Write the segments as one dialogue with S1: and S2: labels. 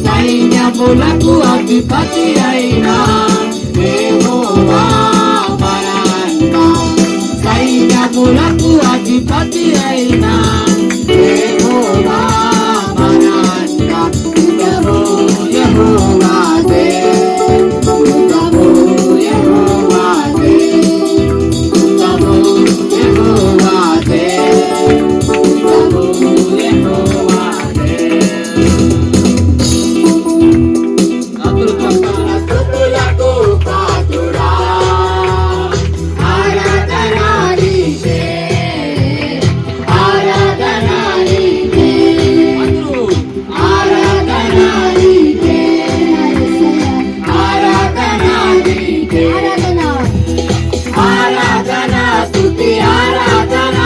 S1: సైన్యములకు అధిపతి అయినా యెహోవా మనంట, సైన్యములకు అధిపతి అయినా యెహోవా మనంట. యుద్ధము యెహోవాదే, యుద్ధము యెహోవాదే, యుద్ధము యెహోవాదే, యుద్ధము యెహోవాదే. స్తుతులకు పాత్రుడా, ఆరాధన నీకే, ఆరాధన నీకే, ఆరాధన నీకే, ఆరాధన నీకే, ఆరాధన స్తుతి ఆరాధన,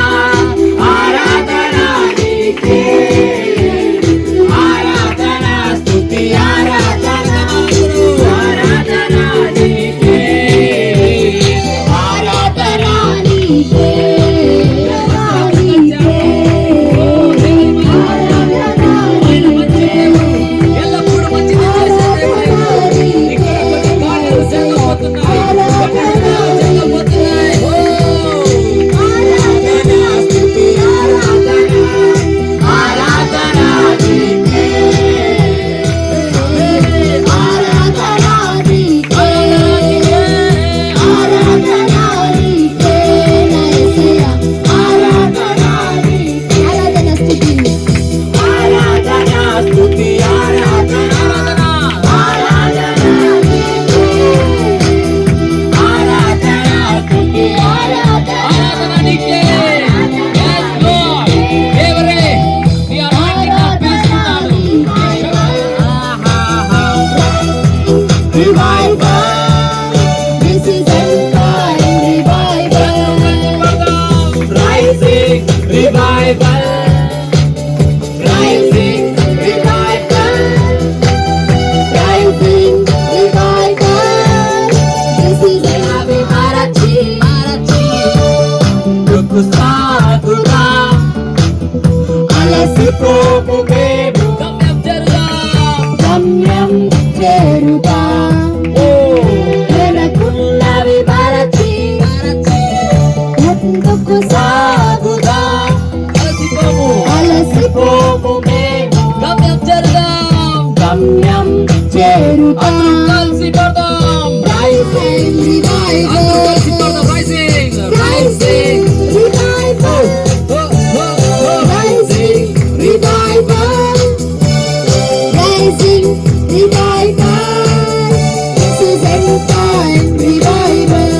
S1: ఆరాధన నీకే, ఆరాధన స్తుతి ఆరాధన, ఆరాధన నీకే, ఆరాధన నీకే, ఎల్లప్పుడూ మంచిది చేసే దేవుడు. ఇక్కడ కొన్ని కార్యాలు జరగబోతున్నాయి, కొన్ని అద్భుతాలు జరగబోతున్నాయి. ఆరాధన స్తుతి ఆరాధన, ఆరాధన నీకే, ఆరాధన నీకే, ఆరాధన నీకే, ఆరాధన నీకే, ఆరాధన స్తుతి ఆరాధన, ఆరాధన నీకే, ఆరాధన స్తుతి ఆరాధన నీకే. Yes, Lord. దేవరే, నీ anointing అర్పిస్తున్నాను. Revival, this is end time revival, rising revival, rising revival, rising revival, this is Ravi Marathi, రుకు సాగుగా అలసిపోము మేము, గమ్యం చేరుగా, వెనకున్నవి మరచి ముందుకు సాగుగా, అలసిపోము మేము, గమ్యం చేరుగా, rising revival, rising revival, rising revival, rising revival, this is end time revival.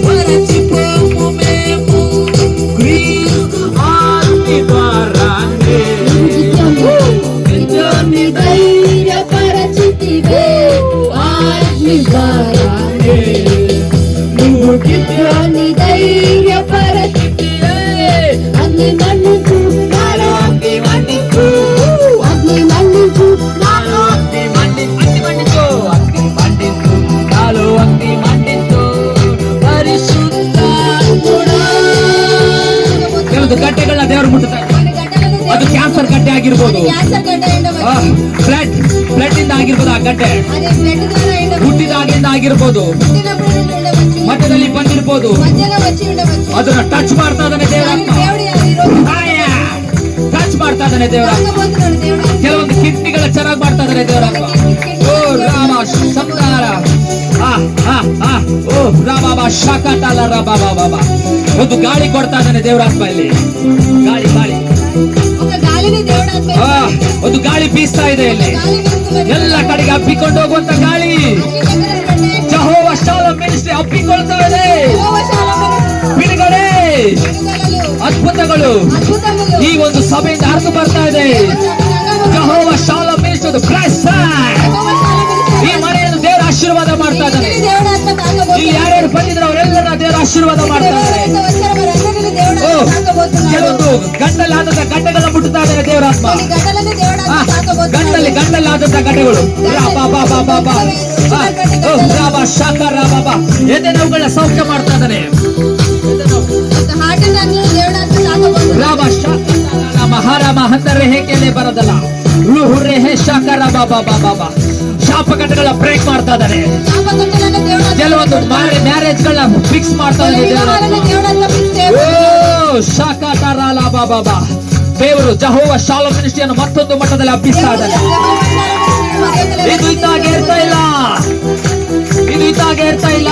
S1: మరచిపోము మేము క్రీస్తు ఆత్మ ద్వారానే, నిత్యాన్ని ధైర్యపరచితివే ఆత్మ ద్వారానే, నువ్వు నిత్యాన్ని ధైర్యపరచితివే, అగ్ని మండించు నాలో అగ్ని మండించు, అగ్ని మండించు నాలో అగ్ని మండించు, అగ్ని మండించు నాలో అగ్ని మండించు, ಪರಿಶುದ್ಧಾತ್ಮುಡಾ. ಕೆಲವು ಗಡ್ಡೆಗಳನ್ನ ದೇವರು ಮುಟ್ಟುತ್ತಾರೆ. ಅದು ಕ್ಯಾನ್ಸರ್ ಗಡ್ಡೆ ಆಗಿರ್ಬೋದು, ಬ್ಲಡ್ ಇಂದ ಆಗಿರ್ಬೋದು, ಆ ಗಡ್ಡೆ ಹುಟ್ಟಿದಾಗಿಂದ ಆಗಿರ್ಬೋದು, ಮಧ್ಯದಲ್ಲಿ ಬಂದಿರ್ಬೋದು, ಅದನ್ನ ಟಚ್ ಮಾಡ್ತಾ ಇದ್ದಾನೆ ದೇವರಾತ್ಮ, ಟಚ್ ಮಾಡ್ತಾ ಇದ್ದಾನೆ ದೇವರಾತ್ಮ. ಕೆಲವೊಂದು ಕಿಡ್ನಿಗಳ ಚೆನ್ನಾಗಿ ಮಾಡ್ತಾ ಇದ್ದಾನೆ ದೇವರಾತ್ಮ. ಓ ರಾಮ ಸಂತಾರ, ಓ ರಾಮ ಶಾಕಟಾಲ ರಾಮ, ಒಂದು ಗಾಳಿ ಕೊಡ್ತಾ ಇದ್ದಾನೆ ದೇವರಾತ್ಮ. ಇಲ್ಲಿ ಗಾಳಿ ಗಾಳಿ ಒಂದು ಗಾಳಿ ಬೀಸ್ತಾ ಇದೆ ಇಲ್ಲಿ, ಎಲ್ಲ ಕಡೆಗೆ ಹಬ್ಬಿಕೊಂಡು ಹೋಗುವಂತ ಗಾಳಿ. ಯೆಹೋವಾ ಶಾಲೋಮ್ ಮಿನಿಸ್ಟ್ರಿ ಹಬ್ಬಿಕೊಳ್ತಾ ಇದೆ, ಬಿಡುಗಡೆ ಅದ್ಭುತಗಳು ಈ ಒಂದು ಸಭೆಯಿಂದ ಹರಿದು ಬರ್ತಾ ಇದೆ. ಯೆಹೋವಾ ಶಾಲೋಮ್ ಮಿನಿಸ್ಟ್ರಿ ಕ್ರೈಸ್ಟ್ ఆశీర్వాదం ಮಾಡ್ತಾ ಇದ್ದಾರೆ. ఓ, ಕೆಲವೊಂದು ಗಂಟಲಾದಂತ ಗಡ್ಡೆಗಳ ಮುಟ್ಟುತ್ತಾ ಇದ್ದಾರೆ ದೇವರಾತ್ಮ. ಗಂಟಲಾದಂತ ಗಡ್ಡೆಗಳು ಎದೆ ನೋವುಗಳ ಸೌಖ್ಯ ಮಾಡ್ತಾ ಇದ್ದಾನೆ. ಮಹಾರಾಮ ಹಂದರೆ ಹೇಗೆಲೆ ಬರದಲ್ಲ ಹುರ್ರೆ ಹೇ ಶಾಕರ ಬಾಬಾ ಬಾಬಾ ಶಾಪಕಟ್ಟಗಳ ಬ್ರೇಕ್ ಮಾಡ್ತಾ ಇದ್ದಾನೆ. ಕೆಲವೊಂದು ಮ್ಯಾರೇಜ್ ಗಳನ್ನ ಫಿಕ್ಸ್ ಮಾಡ್ತಾ ಇದ್ದಾರೆ. ಓ ಶಾಕಟಾರಾಲ ಬಾಬಾ ದೇವರು ಜಹೋವ ಶಾಲೋಮ್ ಮಿನಿಸ್ಟ್ರಿಯನ್ನು ಮತ್ತೊಂದು ಮಟ್ಟದಲ್ಲಿ ಹಬ್ಬಿಸ್ತಾ ಇದ್ದಾನೆ. ಇದು ಇದ್ದಾಗೆ ಇರ್ತಾ ಇಲ್ಲ, ಇದು ಇದ್ದಾಗೆ ಇರ್ತಾ ಇಲ್ಲ.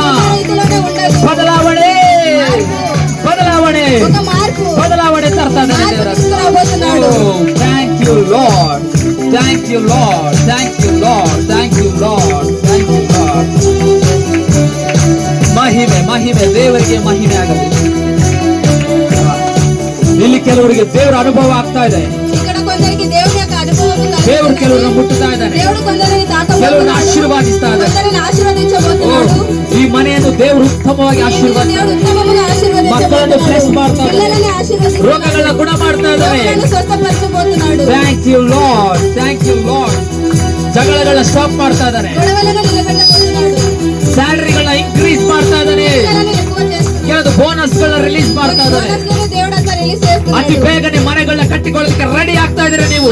S1: ಬದಲಾವಣೆ ಬದಲಾವಣೆ ಬದಲಾವಣೆ ತರ್ತಾ ಇದ್ದಾನೆ ದೇವರ. Thank you lord, thank you lord, thank you lord, thank you lord, thank you lord. ಮಹಿಮೆ ಮಹಿಮೆ ದೇವರಿಗೆ ಮಹಿಮೆ ಆಗಲಿ. ಇಲ್ಲಿ ಕೆಲವರಿಗೆ ದೇವರ ಅನುಭವ ಆಗ್ತಾ ಇದೆ. ದೇವರು ಕೆಲವರನ್ನು ಮುಟ್ಟುತ್ತಾ ಇದ್ದಾನೆ, ಕೆಲವರನ್ನು ಆಶೀರ್ವಾದಿಸ್ತಾ ಇದ್ದಾನೆ. ಈ ಮನೆಯನ್ನು ದೇವರು ಉತ್ತಮವಾಗಿ ಆಶೀರ್ವಾದ, ಮಕ್ಕಳನ್ನು ಬ್ಲೆಸ್ ಮಾಡ್ತಾ ಇದ್ದಾರೆ, ರೋಗಗಳನ್ನ ಗುಣ ಮಾಡ್ತಾ ಇದ್ದಾರೆ. Thank you lord, thank you Lord. ಜಗಳಗಳನ್ನ ಸ್ಟಾಪ್ ಮಾಡ್ತಾ ಇದ್ದಾನೆ, ಸ್ಯಾಲರಿಗಳನ್ನ ಇನ್ಕ್ರೀಸ್ ಮಾಡ್ತಾ ಇದ್ದಾನೆ, ಕೆಲವು ಬೋನಸ್ ಗಳನ್ನ ರಿಲೀಸ್ ಮಾಡ್ತಾ ಇದ್ದಾರೆ. ಅತಿ ಬೇಗನೆ ಮನೆಗಳನ್ನ ಕಟ್ಟಿಕೊಳ್ಳೋದಕ್ಕೆ ರೆಡಿ ಆಗ್ತಾ ಇದ್ದೀರಾ ನೀವು.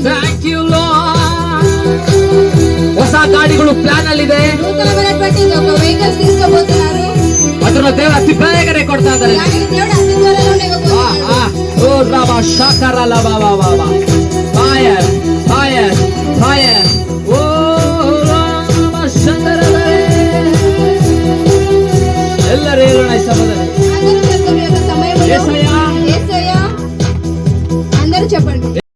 S1: Thank you lord. ಹೊಸ ಗಾಡಿಗಳು ಪ್ಲಾನ್ ಅಲ್ಲಿ ಇದೆ, ಅದನ್ನ ದೇವರು ಅತಿ ಬೇಗನೆ ಕೊಡ್ತಾ ಇದ್ದಾರೆ. ಓ ರಾಬಾ ಶಾಕರ ಲಬಾ ಬಾಬಾ ಫೈರ್ ಫೈರ್ ಫೈರ್. ಓ ರಾಮ ಶಂಕರ ಎಲ್ಲರೂ ಹೇಳೋಣ ಈ ಸಭದಲ್ಲಿ.